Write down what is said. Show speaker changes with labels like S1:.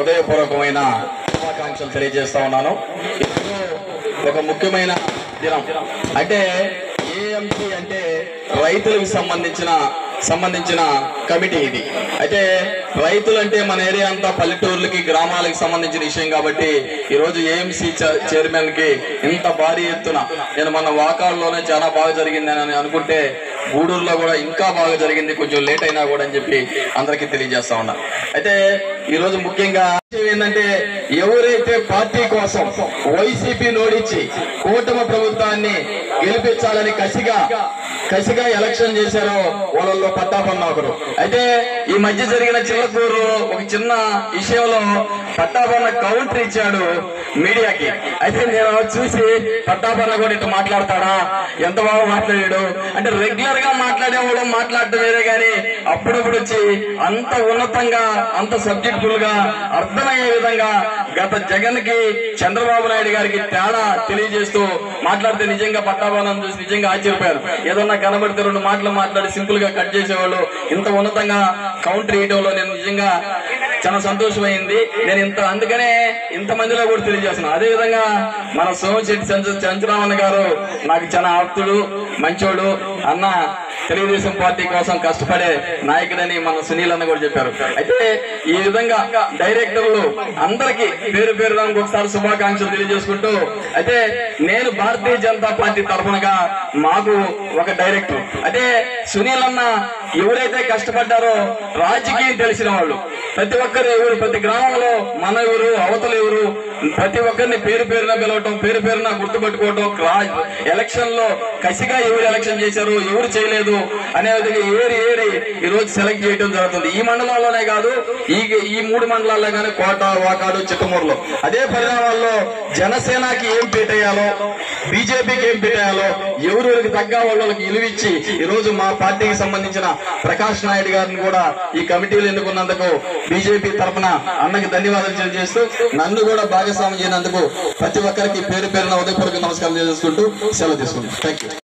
S1: ఉదయపూర్వకమైన శుభాకాంక్షలు తెలియజేస్తా ఉన్నాను. ఒక ముఖ్యమైన దినం అంటే ఏఎంసీ అంటే రైతులకు సంబంధించిన కమిటీ ఇది. అయితే రైతులు అంటే మన ఏరియా అంతా పల్లెటూర్లకి గ్రామాలకు సంబంధించిన విషయం కాబట్టి ఈరోజు ఏఎంసీ చైర్మన్ కి ఇంత భారీ ఎత్తున నేను మన వాకాడులోనే చాలా బాగా జరిగిందని అనుకుంటే గూడూరులో కూడా ఇంకా బాగా జరిగింది, కొంచెం లేట్ అయినా కూడా అని చెప్పి అందరికీ తెలియజేస్తా ఉన్నా. అయితే ఈరోజు ముఖ్యంగా ఏంటంటే ఎవరైతే పార్టీ కోసం వైసీపీ నోడించి కూటమి ప్రభుత్వాన్ని గెలిపించాలని కసిగా ఎలక్షన్ చేశారో వాళ్ళలో పట్టాభన్న ఒకరు. అయితే ఈ మధ్య జరిగిన చిల్లకూరు ఒక చిన్న విషయంలో పట్టాభన్న కౌంటర్ ఇచ్చాడు మీడియాకి. అయితే నేను చూసి పట్టాభన్న కూడా ఇట్లా మాట్లాడతాడా, ఎంత బాగా మాట్లాడాడు అంటే రెగ్యులర్ గా మాట్లాడేవాడు మాట్లాడటం వేరే గాని అప్పుడప్పుడు వచ్చి అంత ఉన్నతంగా అంత సబ్జెక్టుల్ గా అర్థమయ్యే విధంగా గత జగన్ కి చంద్రబాబు నాయుడు గారికి తేడా తెలియజేస్తూ మాట్లాడితే నిజంగా పట్టాభానం చూసి నిజంగా ఆశ్చర్యపోయారు. ఏదన్నా కనబడితే రెండు మాటలు మాట్లాడి సింపుల్ గా కట్ చేసేవాళ్ళు ఇంత ఉన్నతంగా కౌంటర్ వేయడంలో నేను నిజంగా చాలా సంతోషమైంది. నేను అందుకనే ఇంతమందిలో కూడా తెలియజేస్తున్నాను. అదే విధంగా మన సోమశెట్టి చంద్రరామన్ గారు నాకు చాలా ఆప్తుడు, మంచోడు అన్న, తెలుగుదేశం పార్టీ కోసం కష్టపడే నాయకుడని మన సునీల్ అన్న కూడా చెప్పారు. అయితే ఈ విధంగా డైరెక్టర్లు అందరికీ పేరు పేరుడానికి ఒకసారి శుభాకాంక్షలు తెలియజేసుకుంటూ, అయితే నేను భారతీయ జనతా పార్టీ తరఫునగా మాకు ఒక డైరెక్టర్ అయితే సునీల్ అన్న ఎవరైతే కష్టపడ్డారో రాజకీయం తెలిసిన వాళ్ళు ప్రతి ఒక్కరు ఎవరు, ప్రతి గ్రామంలో మన ఎవరు అవతల ఎవరు ప్రతి ఒక్కరిని పేరు పేరున పిలవటం, పేరు పేరున గుర్తుపెట్టుకోవటం, ఎలక్షన్ లో కసిగా ఎవరు ఎలక్షన్ చేశారు ఎవరు చేయలేదు అనే విధంగా ఏరి ఈ రోజు సెలెక్ట్ చేయడం జరుగుతుంది. ఈ మండలంలోనే కాదు, ఈ 3 మండలాల్లో కానీ కోట, వాకాడు, చిత్తమూరులో అదే పరిణామాల్లో జనసేనకి ఏం పీటేయాలో, బీజేపీకి ఏం పీటేయాలో ఎవరికి తగ్గ వాళ్ళకి ఇలువిచ్చి ఈ రోజు మా పార్టీకి సంబంధించిన ప్రకాష్ నాయుడు గారిని కూడా ఈ కమిటీలు ఎన్నుకున్నందుకు బీజేపీ తరఫున అన్నకి ధన్యవాదాలు తెలియజేస్తూ నన్ను కూడా భాగస్వామ్యం చేయనందుకు ప్రతి ఒక్కరికి పేరు పేరున ఉదయపూర్వక నమస్కారం చేసుకుంటూ సెలవు తీసుకుంటాం. Thank you.